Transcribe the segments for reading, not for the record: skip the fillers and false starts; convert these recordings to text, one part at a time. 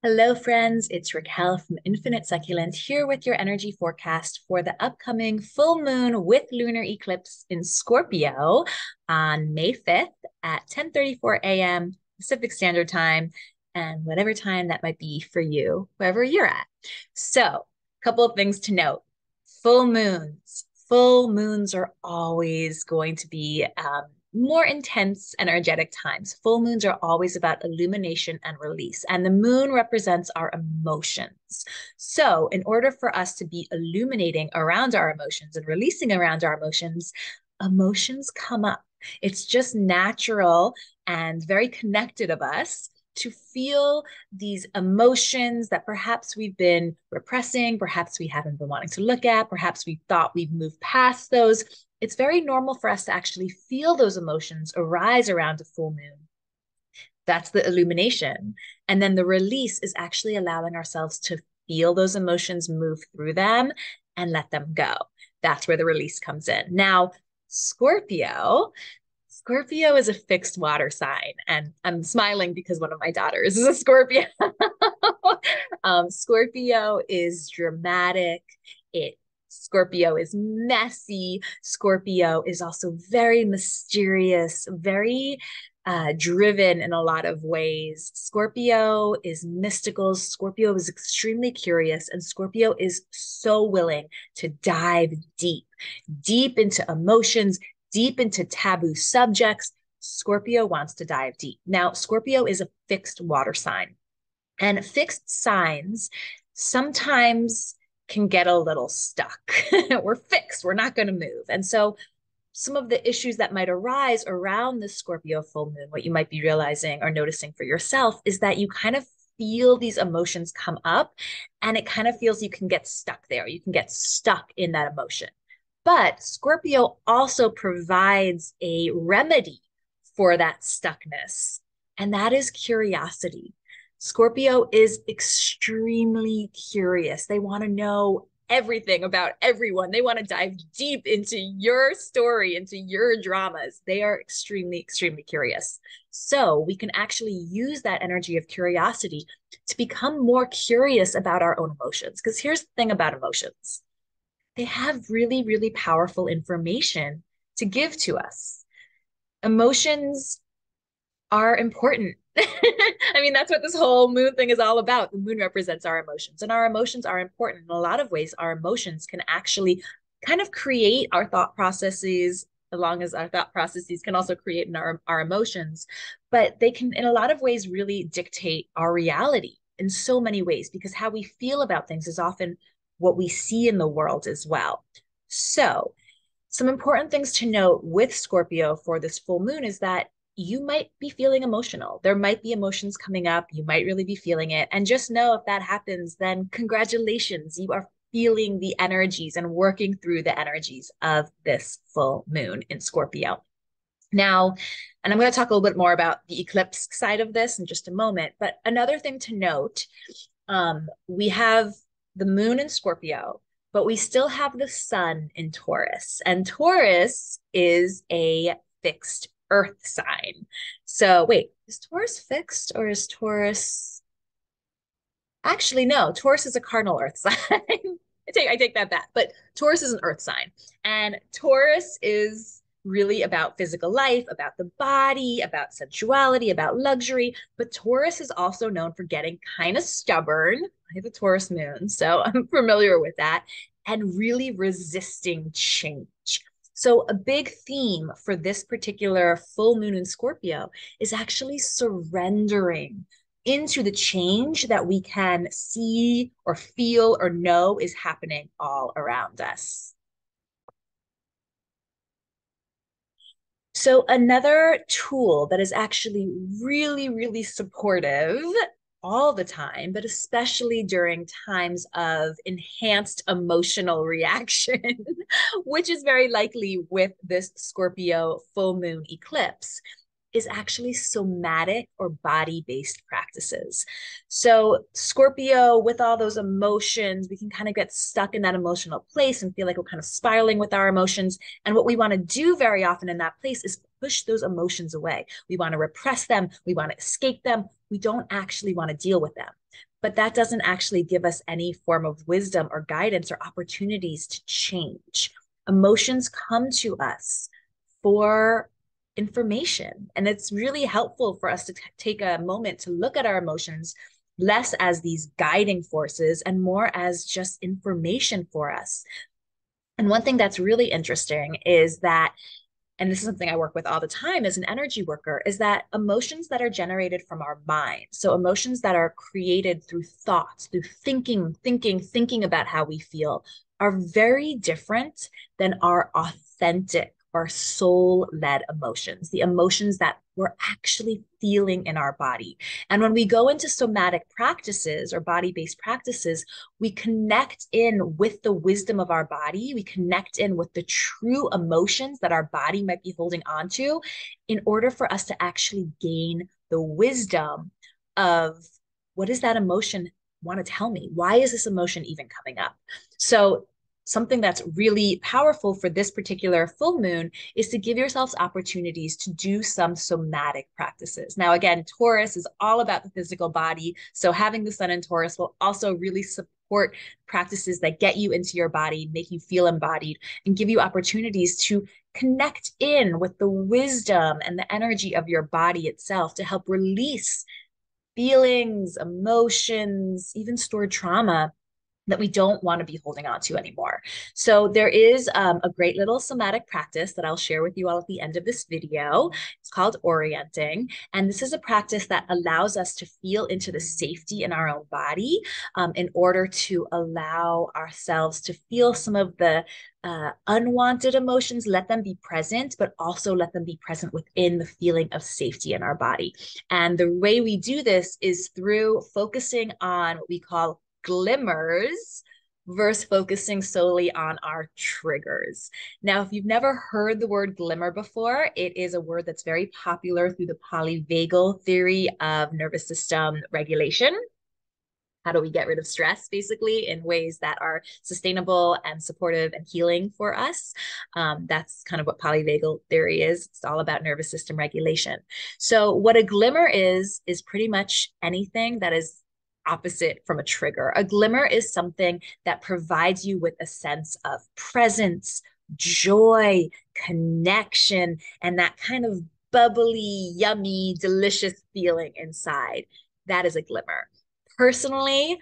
Hello, friends. It's Raquel from Infinite Succulent here with your energy forecast for the upcoming full moon with lunar eclipse in Scorpio on May 5th at 10:34 a.m. Pacific Standard Time and whatever time that might be for you, wherever you're at. So, a couple of things to note. Full moons. Full moons are always going to be more intense energetic times. Full moons are always about illumination and release, and the moon represents our emotions. So, in order for us to be illuminating around our emotions and releasing around our emotions, emotions come up. It's just natural and very connected of us to feel these emotions that perhaps we've been repressing, perhaps we haven't been wanting to look at, perhaps we thought we've moved past those. It's very normal for us to actually feel those emotions arise around a full moon. That's the illumination. And then the release is actually allowing ourselves to feel those emotions, move through them, and let them go. That's where the release comes in. Now, Scorpio, Scorpio is a fixed water sign, and I'm smiling because one of my daughters is a Scorpio. Scorpio is dramatic. It Scorpio is messy. Scorpio is also very mysterious, very driven in a lot of ways. Scorpio is mystical. Scorpio is extremely curious, and Scorpio is so willing to dive deep, deep into emotions, deep into taboo subjects. Scorpio wants to dive deep. Now, Scorpio is a fixed water sign, and fixed signs sometimes can get a little stuck. We're fixed, we're not going to move. And so, some of the issues that might arise around the Scorpio full moon, what you might be realizing or noticing for yourself is that you kind of feel these emotions come up and it kind of feels you can get stuck there. You can get stuck in that emotion. But Scorpio also provides a remedy for that stuckness, and that is curiosity. Scorpio is extremely curious. They want to know everything about everyone. They want to dive deep into your story, into your dramas. They are extremely, extremely curious. So we can actually use that energy of curiosity to become more curious about our own emotions. Because here's the thing about emotions, they have really, really powerful information to give to us. Emotions are important. I mean, that's what this whole moon thing is all about. The moon represents our emotions, and our emotions are important. In a lot of ways, our emotions can actually kind of create our thought processes, as long as our thought processes can also create in our emotions. But they can, in a lot of ways, really dictate our reality in so many ways, because how we feel about things is often what we see in the world as well. So, some important things to note with Scorpio for this full moon is that you might be feeling emotional. There might be emotions coming up. You might really be feeling it. And just know if that happens, then congratulations. You are feeling the energies and working through the energies of this full moon in Scorpio. Now, and I'm going to talk a little bit more about the eclipse side of this in just a moment. But another thing to note, we have the moon in Scorpio, but we still have the sun in Taurus. And Taurus is a fixed earth sign. So wait, is Taurus fixed or is Taurus actually no, Taurus is a cardinal earth sign. I take that back. But Taurus is an earth sign. And Taurus is really about physical life, about the body, about sensuality, about luxury. But Taurus is also known for getting kind of stubborn. I have a Taurus moon, so I'm familiar with that, and really resisting change. So, a big theme for this particular full moon in Scorpio is actually surrendering into the change that we can see or feel or know is happening all around us. So, another tool that is actually really, really supportive all the time, but especially during times of enhanced emotional reaction, which is very likely with this Scorpio full moon eclipse, is actually somatic or body-based practices. So Scorpio, with all those emotions, we can kind of get stuck in that emotional place and feel like we're kind of spiraling with our emotions. And what we want to do very often in that place is push those emotions away. We want to repress them. We want to escape them. We don't actually want to deal with them. but that doesn't actually give us any form of wisdom or guidance or opportunities to change. Emotions come to us for information, and it's really helpful for us to take a moment to look at our emotions less as these guiding forces and more as just information for us. And one thing that's really interesting is that, and this is something I work with all the time as an energy worker, is that emotions that are generated from our mind, so emotions that are created through thoughts, through thinking about how we feel, are very different than our authentic or soul-led emotions, the emotions that we're actually feeling in our body. And when we go into somatic practices or body-based practices, we connect in with the wisdom of our body. We connect in with the true emotions that our body might be holding on to in order for us to actually gain the wisdom of, what does that emotion want to tell me? Why is this emotion even coming up? So something that's really powerful for this particular full moon is to give yourselves opportunities to do some somatic practices. Now, again, Taurus is all about the physical body. So having the sun in Taurus will also really support practices that get you into your body, make you feel embodied, and give you opportunities to connect in with the wisdom and the energy of your body itself to help release feelings, emotions, even stored trauma that we don't want to be holding on to anymore. So there is a great little somatic practice that I'll share with you all at the end of this video. It's called orienting. And this is a practice that allows us to feel into the safety in our own body in order to allow ourselves to feel some of the unwanted emotions, let them be present, but also let them be present within the feeling of safety in our body. And the way we do this is through focusing on what we call glimmers versus focusing solely on our triggers. Now, if you've never heard the word glimmer before, it is a word that's very popular through the polyvagal theory of nervous system regulation. How do we get rid of stress, basically, in ways that are sustainable and supportive and healing for us? That's kind of what polyvagal theory is. It's all about nervous system regulation. So what a glimmer is pretty much anything that is opposite from a trigger. A glimmer is something that provides you with a sense of presence, joy, connection, and that kind of bubbly, yummy, delicious feeling inside. That is a glimmer. Personally,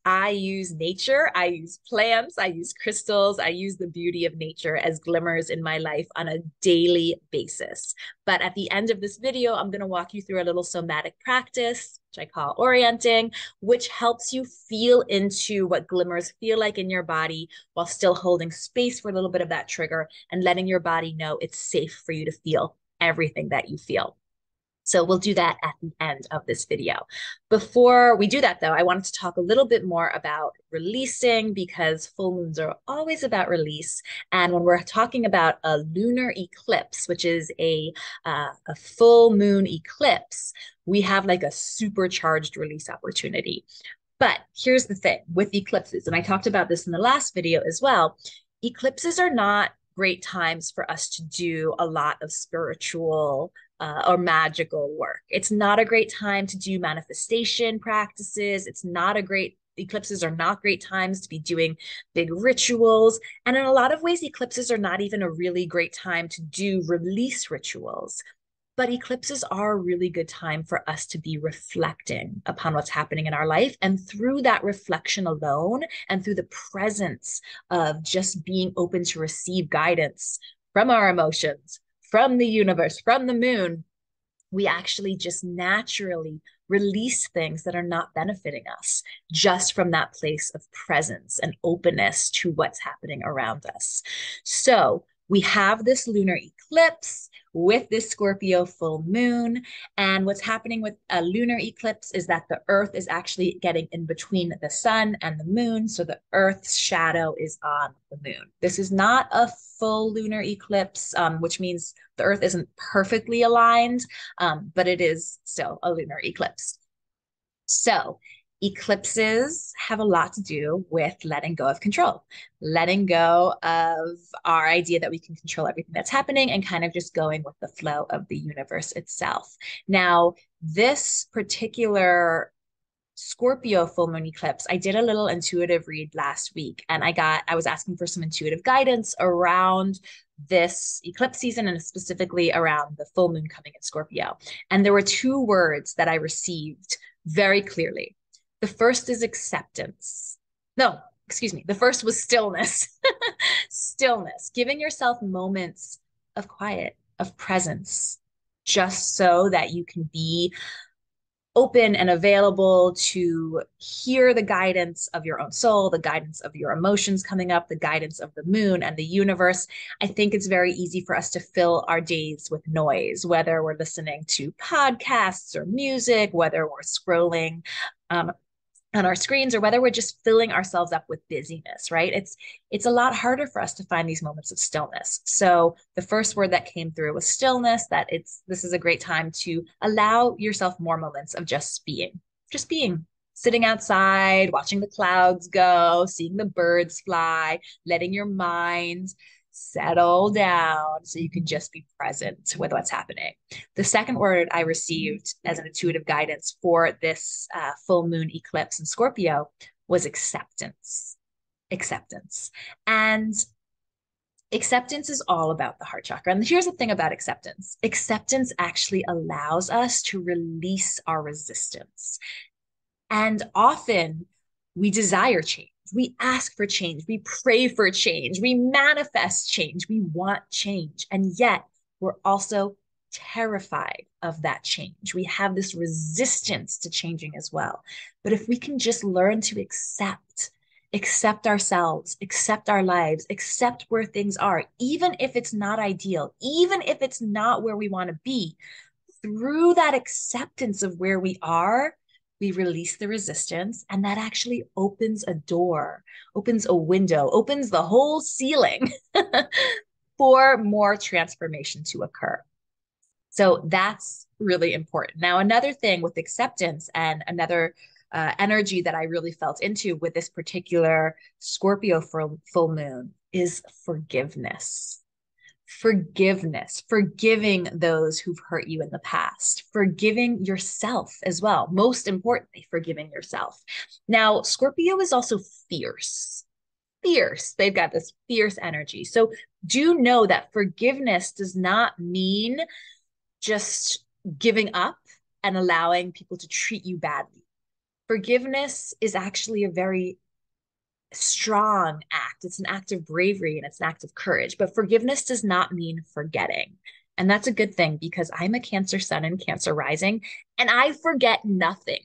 I use nature, I use plants, I use crystals, I use the beauty of nature as glimmers in my life on a daily basis. But at the end of this video, I'm going to walk you through a little somatic practice, which I call orienting, which helps you feel into what glimmers feel like in your body while still holding space for a little bit of that trigger and letting your body know it's safe for you to feel everything that you feel. So we'll do that at the end of this video. Before we do that, though, I wanted to talk a little bit more about releasing, because full moons are always about release. And when we're talking about a lunar eclipse, which is a full moon eclipse, we have like a supercharged release opportunity. But here's the thing with eclipses, and I talked about this in the last video as well, eclipses are not great times for us to do a lot of spiritual or magical work. It's not a great time to do manifestation practices. Eclipses are not great times to be doing big rituals. And in a lot of ways, eclipses are not even a really great time to do release rituals. But eclipses are a really good time for us to be reflecting upon what's happening in our life. And through that reflection alone, and through the presence of just being open to receive guidance from our emotions, from the universe, from the moon, we actually just naturally release things that are not benefiting us just from that place of presence and openness to what's happening around us. So we have this lunar eclipse with this Scorpio full moon. And what's happening with a lunar eclipse is that the earth is actually getting in between the sun and the moon. So the earth's shadow is on the moon. This is not a full lunar eclipse, which means the earth isn't perfectly aligned, but it is still a lunar eclipse. So eclipses have a lot to do with letting go of control, letting go of our idea that we can control everything that's happening and kind of just going with the flow of the universe itself. Now, this particular Scorpio full moon eclipse, I did a little intuitive read last week and I was asking for some intuitive guidance around this eclipse season and specifically around the full moon coming in Scorpio. And there were two words that I received very clearly. The first is acceptance. No, excuse me. The first was stillness. Stillness, giving yourself moments of quiet, of presence, just so that you can be open and available to hear the guidance of your own soul, the guidance of your emotions coming up, the guidance of the moon and the universe. I think it's very easy for us to fill our days with noise, whether we're listening to podcasts or music, whether we're scrolling on our screens, or whether we're just filling ourselves up with busyness, right? It's a lot harder for us to find these moments of stillness. So the first word that came through was stillness, that this is a great time to allow yourself more moments of just being, sitting outside, watching the clouds go, seeing the birds fly, letting your mind settle down so you can just be present with what's happening. The second word I received as an intuitive guidance for this full moon eclipse in Scorpio was acceptance. Acceptance. And acceptance is all about the heart chakra. And here's the thing about acceptance. Acceptance actually allows us to release our resistance. And often we desire change. We ask for change. We pray for change. We manifest change. We want change. And yet we're also terrified of that change. We have this resistance to changing as well. But if we can just learn to accept ourselves, accept our lives, accept where things are, even if it's not ideal, even if it's not where we want to be, through that acceptance of where we are, we release the resistance, and that actually opens a door, opens a window, opens the whole ceiling for more transformation to occur. So that's really important. Now, another thing with acceptance and another energy that I really felt into with this particular Scorpio full moon is forgiveness. Forgiveness, forgiving those who've hurt you in the past, forgiving yourself as well. Most importantly, forgiving yourself. Now, Scorpio is also fierce. Fierce. They've got this fierce energy. So do know that forgiveness does not mean just giving up and allowing people to treat you badly. Forgiveness is actually a very strong act. It's an act of bravery and it's an act of courage. But forgiveness does not mean forgetting. And that's a good thing because I'm a Cancer sun and Cancer rising, and I forget nothing.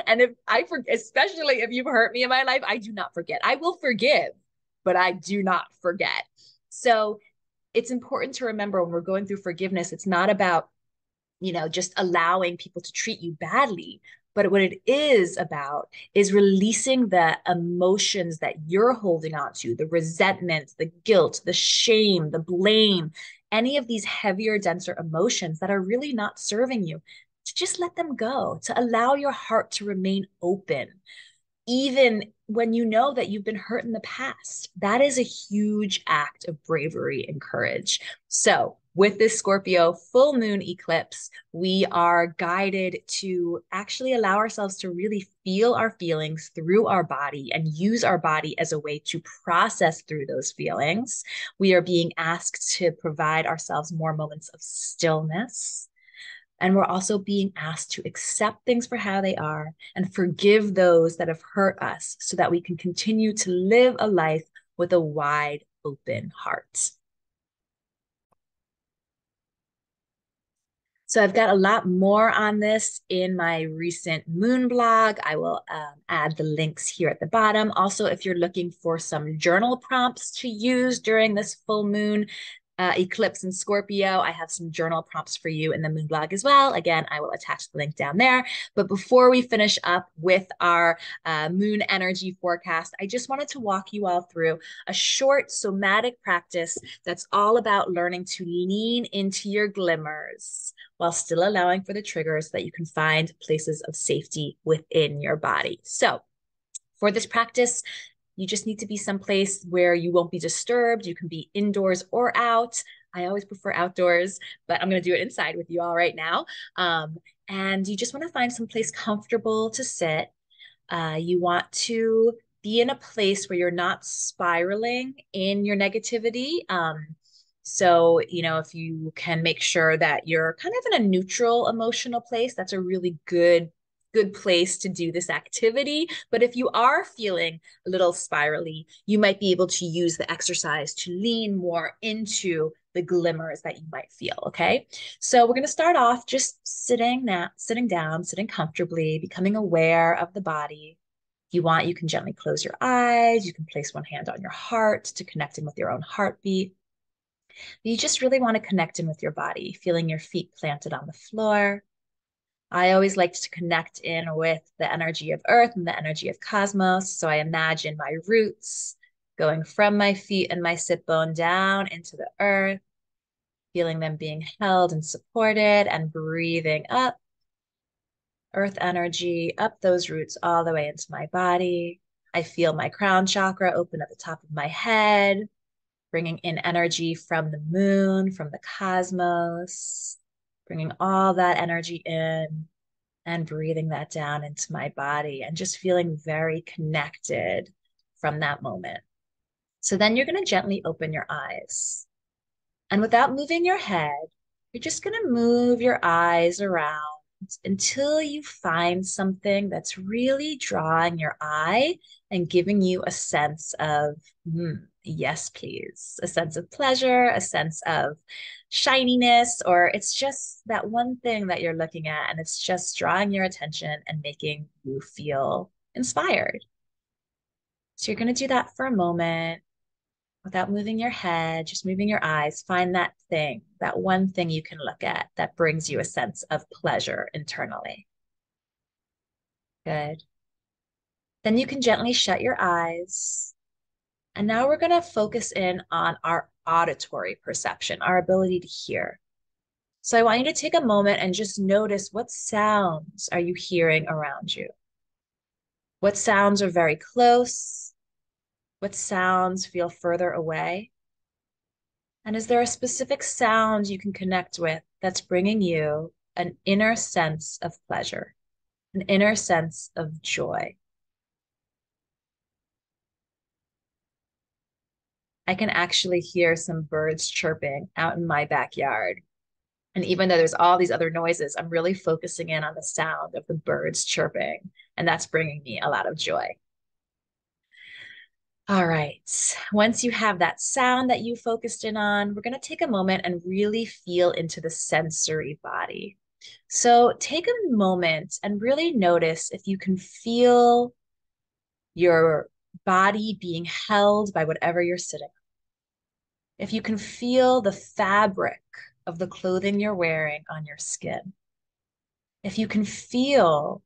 And if I forget, especially if you've hurt me in my life, I do not forget. I will forgive, but I do not forget. So it's important to remember when we're going through forgiveness, it's not about, just allowing people to treat you badly. But what it is about is releasing the emotions that you're holding on to, the resentment, the guilt, the shame, the blame, any of these heavier, denser emotions that are really not serving you, to just let them go, to allow your heart to remain open, even when you know that you've been hurt in the past. That is a huge act of bravery and courage. So with this Scorpio full moon eclipse, we are guided to actually allow ourselves to really feel our feelings through our body and use our body as a way to process through those feelings. We are being asked to provide ourselves more moments of stillness. And we're also being asked to accept things for how they are and forgive those that have hurt us so that we can continue to live a life with a wide open heart. So I've got a lot more on this in my recent moon blog. I will add the links here at the bottom. Also, if you're looking for some journal prompts to use during this full moon eclipse in Scorpio, I have some journal prompts for you in the moon blog as well. Again, I will attach the link down there. But before we finish up with our moon energy forecast, I just wanted to walk you all through a short somatic practice that's all about learning to lean into your glimmers while still allowing for the triggers that you can find places of safety within your body. So for this practice, you just need to be someplace where you won't be disturbed. You can be indoors or out. I always prefer outdoors, but I'm going to do it inside with you all right now. And you just want to find some place comfortable to sit. You want to be in a place where you're not spiraling in your negativity. So, if you can make sure that you're kind of in a neutral emotional place, that's a really good place to do this activity. But if you are feeling a little spirally, you might be able to use the exercise to lean more into the glimmers that you might feel. Okay. So we're going to start off just sitting down, sitting comfortably, becoming aware of the body. If you want, you can gently close your eyes. You can place one hand on your heart to connect in with your own heartbeat. You just really want to connect in with your body, feeling your feet planted on the floor. I always like to connect in with the energy of Earth and the energy of cosmos. So I imagine my roots going from my feet and my sit bone down into the earth, feeling them being held and supported, and breathing up earth energy up those roots all the way into my body. I feel my crown chakra open at the top of my head, bringing in energy from the moon, from the cosmos, bringing all that energy in and breathing that down into my body and just feeling very connected from that moment. So then you're going to gently open your eyes. And without moving your head, you're just going to move your eyes around until you find something that's really drawing your eye and giving you a sense of, yes, please, a sense of pleasure, a sense of shininess, or it's just that one thing that you're looking at and it's just drawing your attention and making you feel inspired. So you're going to do that for a moment without moving your head, just moving your eyes. Find that thing, that one thing you can look at that brings you a sense of pleasure internally. Good. Then you can gently shut your eyes. And now we're going to focus in on our auditory perception, our ability to hear. So I want you to take a moment and just notice, what sounds are you hearing around you? What sounds are very close? What sounds feel further away? And is there a specific sound you can connect with that's bringing you an inner sense of pleasure, an inner sense of joy? I can actually hear some birds chirping out in my backyard. And even though there's all these other noises, I'm really focusing in on the sound of the birds chirping. And that's bringing me a lot of joy. All right. Once you have that sound that you focused in on, we're going to take a moment and really feel into the sensory body. So take a moment and really notice if you can feel your body being held by whatever you're sitting on. If you can feel the fabric of the clothing you're wearing on your skin. If you can feel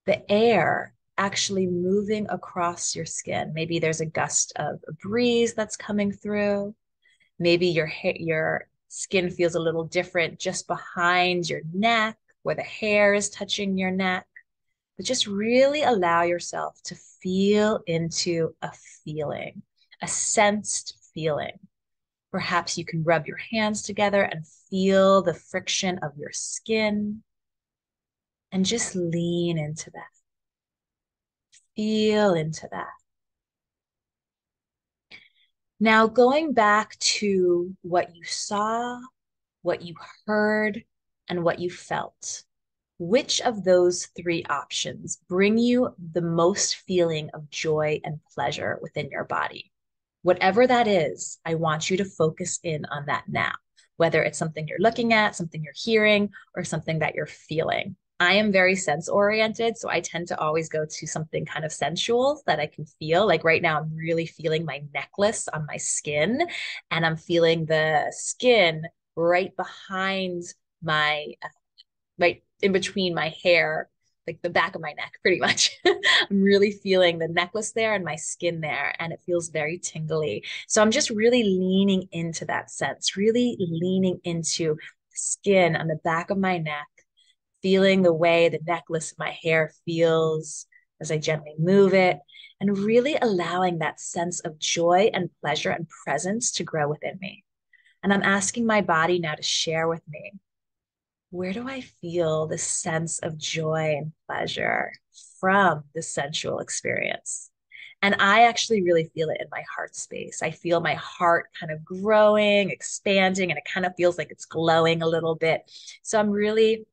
the air actually moving across your skin. Maybe there's a gust of a breeze that's coming through. Maybe your skin feels a little different just behind your neck, where the hair is touching your neck. But just really allow yourself to feel into a feeling, a sensed feeling. Perhaps you can rub your hands together and feel the friction of your skin and just lean into that. Feel into that. Now, going back to what you saw, what you heard, and what you felt, which of those three options bring you the most feeling of joy and pleasure within your body? Whatever that is, I want you to focus in on that now, whether it's something you're looking at, something you're hearing, or something that you're feeling. I am very sense oriented, so I tend to always go to something kind of sensual that I can feel. Like right now, I'm really feeling my necklace on my skin, and I'm feeling the skin right behind my right in between my hair, like the back of my neck, pretty much. I'm really feeling the necklace there and my skin there, and it feels very tingly. So I'm just really leaning into that sense, really leaning into the skin on the back of my neck, feeling the way the necklace in my hair feels as I gently move it, and really allowing that sense of joy and pleasure and presence to grow within me. And I'm asking my body now to share with me, where do I feel this sense of joy and pleasure from the sensual experience? And I actually really feel it in my heart space. I feel my heart kind of growing, expanding, and it kind of feels like it's glowing a little bit. So I'm really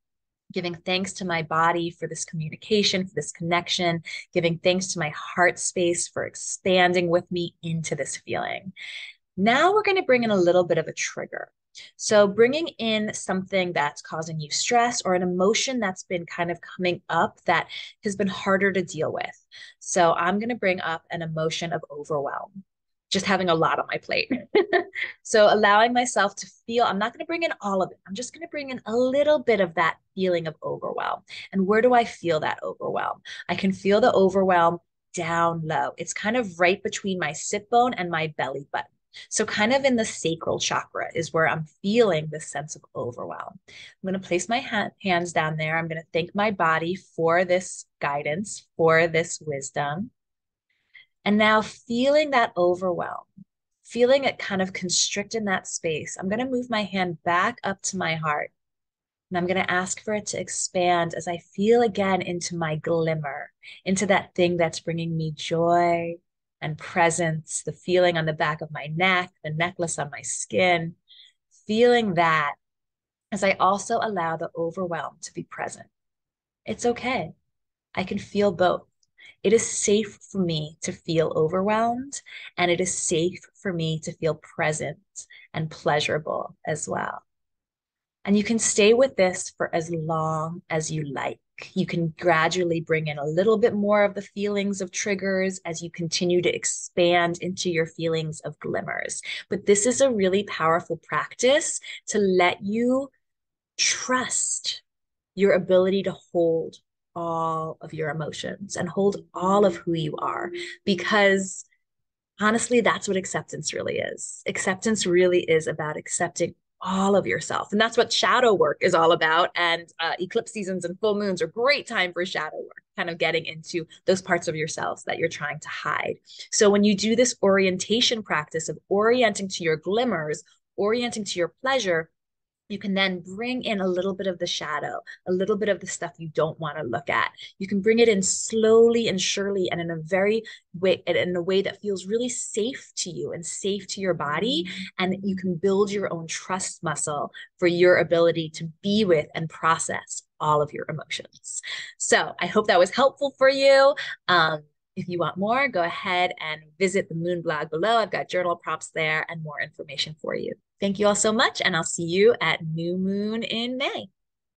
giving thanks to my body for this communication, for this connection, giving thanks to my heart space for expanding with me into this feeling. Now we're going to bring in a little bit of a trigger. So, bringing in something that's causing you stress or an emotion that's been kind of coming up that has been harder to deal with. So, I'm going to bring up an emotion of overwhelm, just having a lot on my plate. So, allowing myself to feel, I'm not going to bring in all of it. I'm just going to bring in a little bit of that feeling of overwhelm. And where do I feel that overwhelm? I can feel the overwhelm down low. It's kind of right between my sit bone and my belly button. So, kind of in the sacral chakra is where I'm feeling this sense of overwhelm. I'm going to place my hands down there. I'm going to thank my body for this guidance, for this wisdom. And now, feeling that overwhelm, feeling it kind of constrict in that space, I'm going to move my hand back up to my heart. And I'm going to ask for it to expand as I feel again into my glimmer, into that thing that's bringing me joy and presence, the feeling on the back of my neck, the necklace on my skin, feeling that as I also allow the overwhelm to be present. It's okay. I can feel both. It is safe for me to feel overwhelmed, and it is safe for me to feel present and pleasurable as well. And you can stay with this for as long as you like. You can gradually bring in a little bit more of the feelings of triggers as you continue to expand into your feelings of glimmers. But this is a really powerful practice to let you trust your ability to hold all of your emotions and hold all of who you are, because honestly, that's what acceptance really is. Acceptance really is about accepting all of yourself. And that's what shadow work is all about. And eclipse seasons and full moons are a great time for shadow work, kind of getting into those parts of yourselves that you're trying to hide. So when you do this orientation practice of orienting to your glimmers, orienting to your pleasure, you can then bring in a little bit of the shadow, a little bit of the stuff you don't want to look at. You can bring it in slowly and surely and in a way that feels really safe to you and safe to your body. And you can build your own trust muscle for your ability to be with and process all of your emotions. So I hope that was helpful for you. If you want more, go ahead and visit the Moon blog below. I've got journal prompts there and more information for you. Thank you all so much, and I'll see you at New Moon in May.